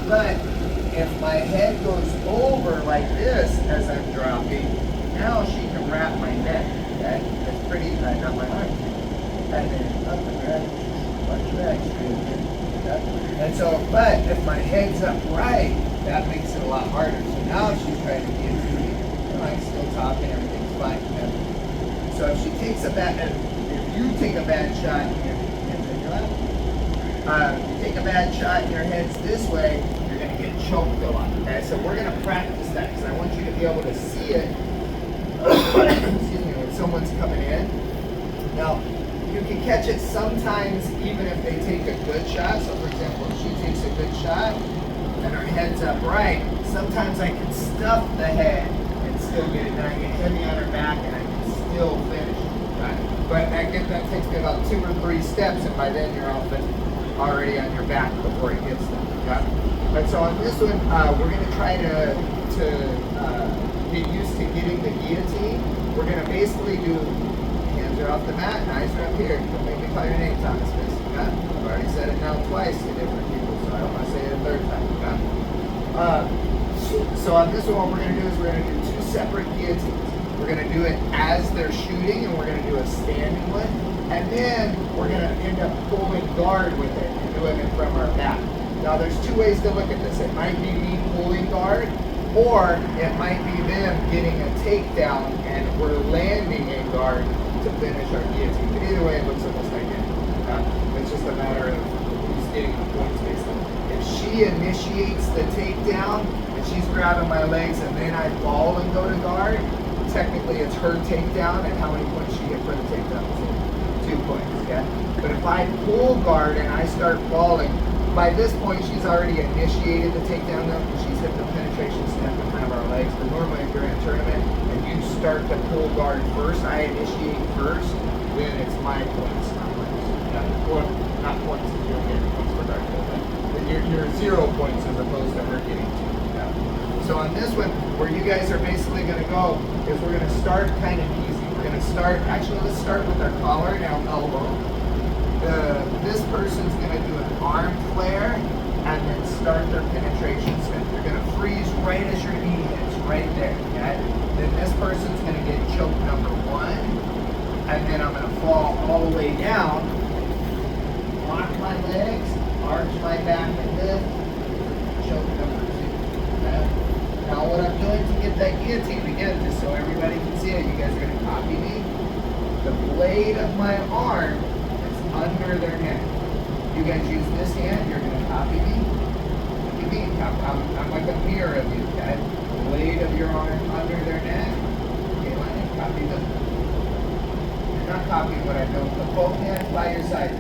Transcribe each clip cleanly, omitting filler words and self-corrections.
But if my head goes over like this as I'm dropping, now she can wrap my neck. Okay? It's pretty, not my arm. And then up and back, punch back, straight again. Okay? And so, but if my head's up right, that makes it a lot harder. So now she's trying to get to me. I'm still talking, everything's fine. Okay? So if she takes a bad, if you take a bad shot, you take a bad shot and your head's this way, you're going to get choked a lot. Okay, so we're going to practice that because I want you to be able to see it excuse me, when someone's coming in. Now, you can catch it sometimes even if they take a good shot. So for example, if she takes a good shot and her head's up right, sometimes I can stuff the head and still get it. And I get heavy on her back and I can still finish. Right? But that takes me about 2 or 3 steps, and by then you're already on your back before it gets there. Okay? But so on this one, we're going to try to get used to getting the guillotine. We're going to basically do hands are off the mat, eyes are up here. Don't make me call your name, Thomas. Okay? I've already said it now twice to different people, so I don't want to say it a 3rd time. Okay? So on this one, what we're going to do is we're going to do 2 separate guillotines. We're going to do it as they're shooting, and we're going to do a standing one. And then we're going to end up pulling guard with it and doing it from our back. Now there's 2 ways to look at this. It might be me pulling guard, or it might be them getting a takedown and we're landing in guard to finish our guillotine. But either way, it looks almost identical. It's just a matter of who's getting the points based on. If she initiates the takedown and she's grabbing my legs and then I fall and go to guard, technically it's her takedown, and how many points she get for the takedown is 2 points, okay? But if I pull guard and I start falling, by this point she's already initiated the takedown though, because she's hit the penetration step in front of our legs. But normally if you're in a tournament and you start to pull guard first, I initiate first, then it's my points, not points. Yeah. Or not points if you don't get points for guard, but you're 0 points as opposed to her getting 2. So on this one, where you guys are basically going to go, is we're going to start kind of easy. We're going to start, actually let's start with our collar, now elbow. This person's going to do an arm flare and then start their penetration step. They're going to freeze right as your knee hits, right there. Okay? Then this person's going to get choke number 1, and then I'm going to fall all the way down, lock my legs, arch my back and lift, choke number 2. Okay? Now what I'm doing to get that guillotine, again, just so everybody can see it, you guys are going to copy me. The blade of my arm is under their neck. You guys use this hand, you're going to copy me. Look at me, I'm like a mirror of you, okay? The blade of your arm under their neck. Okay, Lennon, copy them. You're not copying what I do. Put both hands by your side.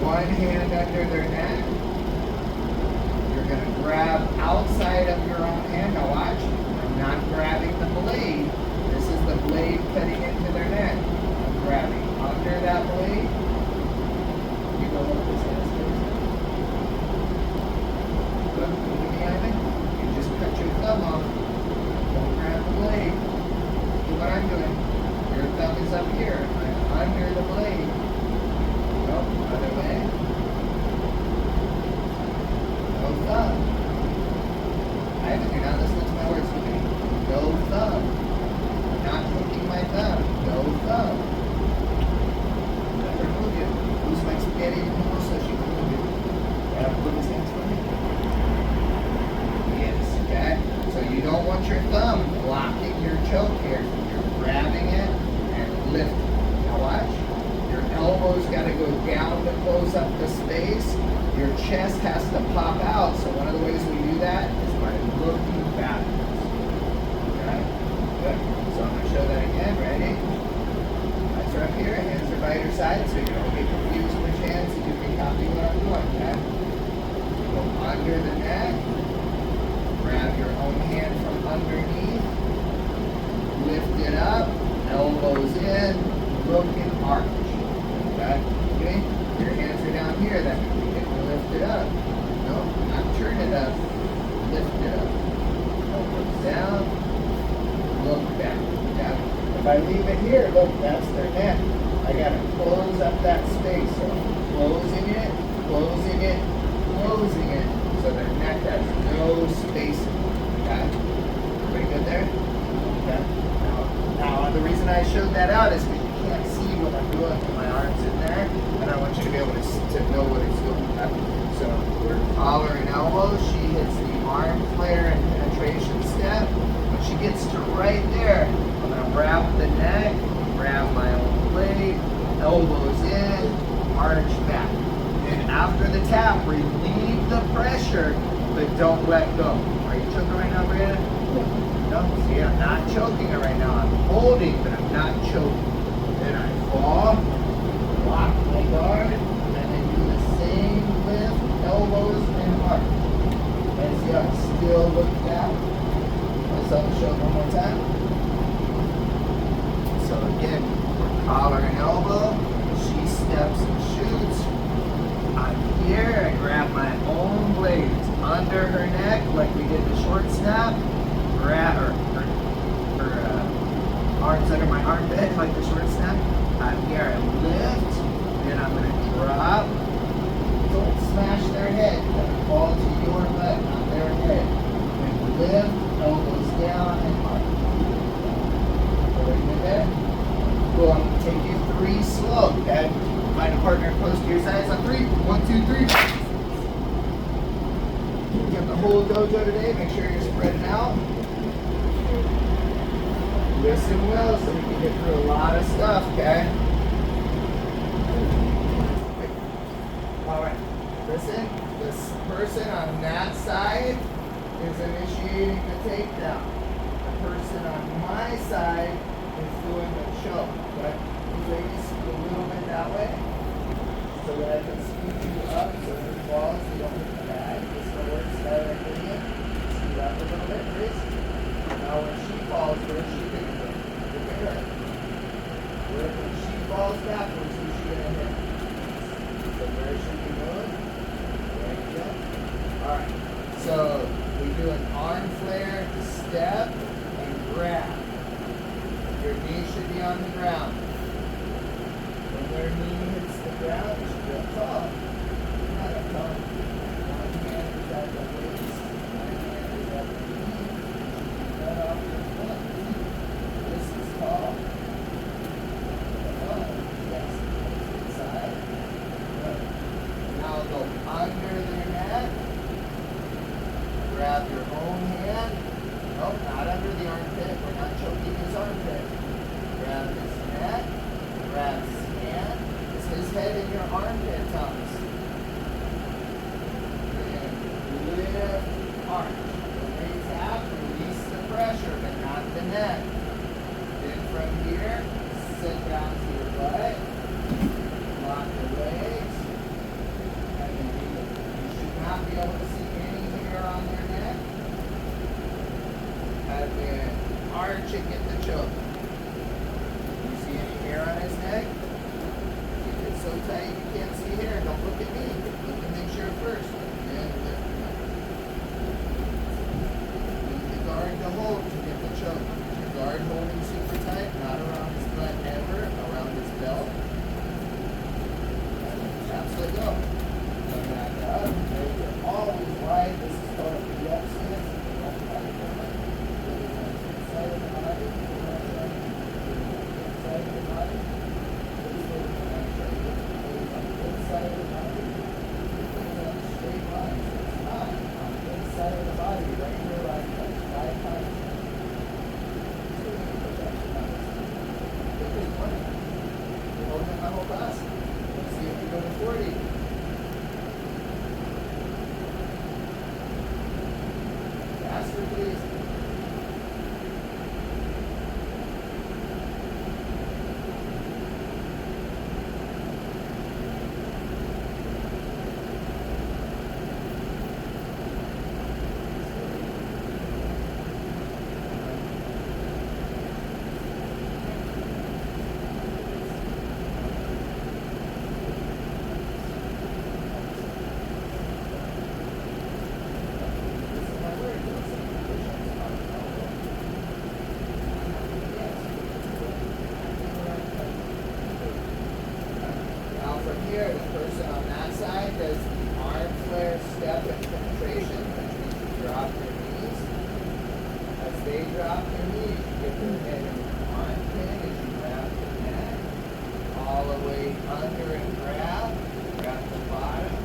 One hand under their neck. Going to grab outside of your own hand. Now watch, I'm not grabbing the blade. This is the blade cutting into their neck. I'm grabbing under that blade. You go look this hand. Look, look behind it. You just cut your thumb off. Don't grab the blade. See what I'm doing. Your thumb is up here. I'm under the blade. Go, other way. Thumb. Ivan, you're not listening to my words. Look at me. No thumb. I'm not hooking my thumb. No thumb. Let her move you. Loose my spaghetti more so she can move you. Put his hands for me. Yes, okay? So you don't want your thumb blocking your choke here. You're grabbing it and lifting. Now watch. Your elbow's got to go down to close up the space. Your chest has to pop out, so one of the ways we do that is by looking backwards. Okay? Good. So I'm going to show that again. Ready? Eyes are up here, hands are by your side, so you don't get confused which hands, so you can copy what I'm doing. Okay? Go under the neck, grab your own hand from underneath, lift it up, elbows in, looking arch. Okay? Okay? Your hands are down here, that means lift it up. No, not turn it up. Lift it up. Elbows down. Look back. Yeah. If I leave it here, look, that's their neck. I gotta close up that space. So I'm closing it, closing it, closing it, showed that out is because you can't see what I'm doing with my arms in there, and I want you to be able to know what it's doing. So we're collar and elbow. She hits the arm flare and penetration step. When she gets to right there, I'm going to wrap the neck, grab my own blade, elbows in, arch back. And after the tap, relieve the pressure, but don't let go. Are you choking right now, Brianna? No, see, I'm not choking her right now. I'm holding, but I'm not choking. Then I fall, lock my guard, and then do the same lift, elbows, and arch. And see how I still look down? Let's show it one more time. So again, collar and elbow. She steps and shoots. I'm here. I grab my own blades under her neck, like we did the short snap. Grab her arms under my armpit, like the short snap. I'm here. I lift, and I'm going to drop. Don't smash their head. Don't fall to your butt, not their head. And lift, elbows down, and up. Right there. Cool. I'm going to take you 3 slow. Okay? Find a partner close to your sides on 3. 1, 2, 3. You have the whole dojo today. Make sure you're spreading out. Listen well so we can get through a lot of stuff, okay? Alright, listen. This person on that side is initiating the takedown. The person on my side is doing the choke. Okay? Ladies, a little bit that way so that I can scoot you up so if it falls, you don't hit the bag. This one works directly in. Scoot up a little bit, please. Now when she falls, where's she going to hit? Look at her. When she falls backwards, who's she going to hit? So where should we move? There you go. Alright. So we do an arm flare, step, and grab. Your knee should be on the ground. When their knee hits the ground, you should be up tall. Not up tall. One hand is at the waist. One hand is at the knee. Cut off your foot. This is tall. Yes. Inside. Good. Now go under their neck. Grab your own hand. Nope, not under the armpit. We're not choking his armpit. Grab his neck. Grab his hand. Is his head in your armpit, Thomas? And lift, arch. When they tap, release the pressure, but not the neck. Then from here, sit down to your butt. Lock your legs. And then you should not be able to see any hair on their neck. And then arch and get the choke. You see any hair on his neck? Keep it so tight you can't see hair. Don't look at me. Look and make sure first. And lift it up. Use the guard to hold to get the choke. Your guard holding super tight, not around his butt ever, around his belt. And then taps let go. Come back up. Legs are always wide. This is called a V-up stance. Inside of the body. Inside of the body. Inside of the body. Straight line. It's not on the inside of the body. Right here, like that. 5 times. You're holding it my whole class. Let's see if you go to 40. Faster, please. Here, the person on that side does the arm flare, step, and penetration, which means you drop your knees. As they drop their knees, you get their head in the armpit as you grab all the way under and grab the bottom,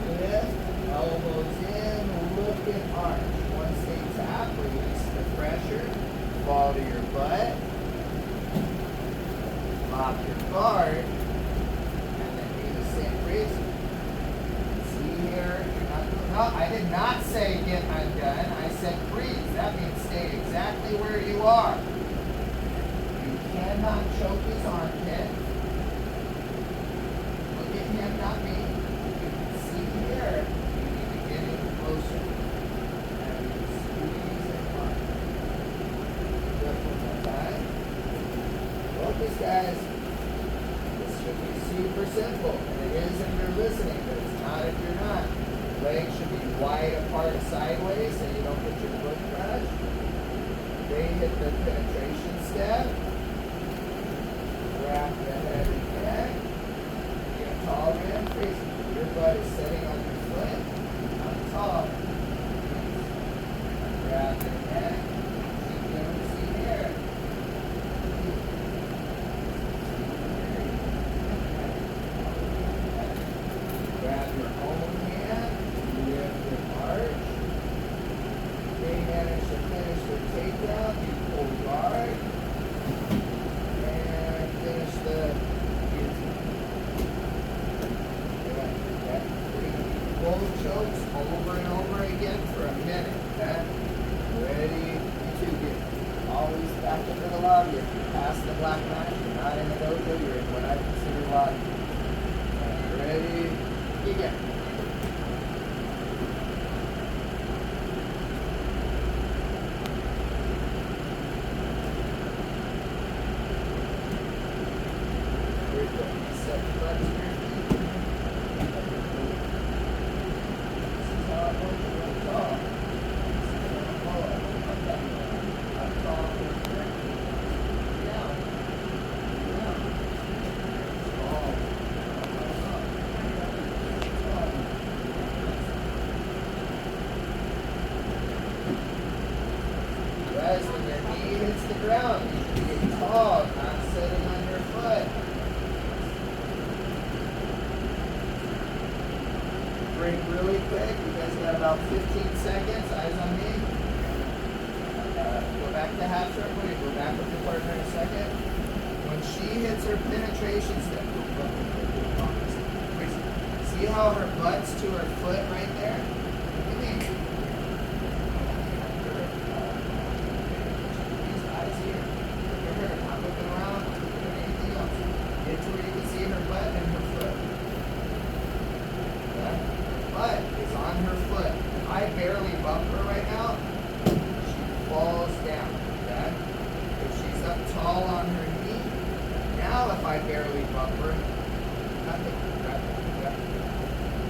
lift, elbows in, look and arch. Once they tap, release the pressure, fall to your butt, lock your guard, and then do the same reason. See here, you're not doing, no, I did not say get undone, I said freeze. That means stay exactly where you are. You cannot choke his armpit. Look at him, not me. You can see here, you need to get in closer. And you squeeze it hard. Good one more time. Focus, guys. This should be super simple. And it is if you're listening, but it's not if you're not. Legs should be wide apart sideways so you don't get your foot crushed. They hit the penetration step. Wrap the head and neck. Get tall again. Your butt is sitting on your foot. Not tall. Grab the neck. Keep doing see here. Grab your own hand. Lift your arch. They manage to finish their takedown. You pull guard. And finish the pull chokes over and over again for a minute. Okay? Ready to get always back into the lobby. If you're past the black mat, you're not in the dojo, you're in what I consider lobby. Ready, begin. Set your butt to your feet. This is how it works to run tall. This is how it goes. I'm tall. Down. Down. Tall. Guys, when your knee hits the ground, you should be tall, not sitting on your foot. Break really quick. You guys got about 15 seconds. Eyes on me. Go back to half circle. You go back with your partner in a second. When she hits her penetration step, see how her butt's to her foot right there? Look at me. These eyes here. Look at her. Not looking around. Not looking at anything else. Get to where you can see her butt and her foot. Okay? Butt is on her foot. If I barely bump her right now, she falls down. Okay? If she's up tall on her knee, now if I barely bump her, nothing. Okay?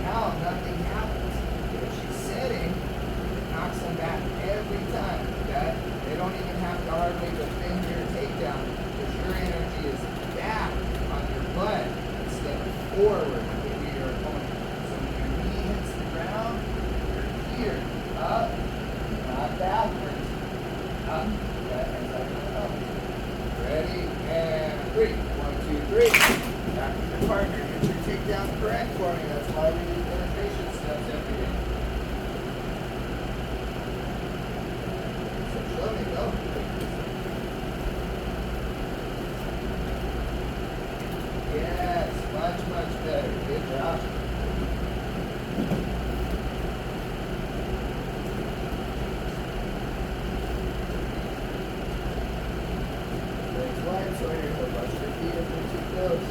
Now nothing happens. If she's sitting, it knocks them back every time. Okay? They don't even have to hardly defend your takedown because your energy is back on your butt instead of forward with your opponent. Ground, you're here, up, not backwards, up, that ends up going up. Ready, and 3, 1, 2, 3. Back with your partner, get your takedown correct for me. That's why we do penetration steps every day. So show me, go. Yes, much, much better. Good job. Sawyer, go brush your feet if they're too close.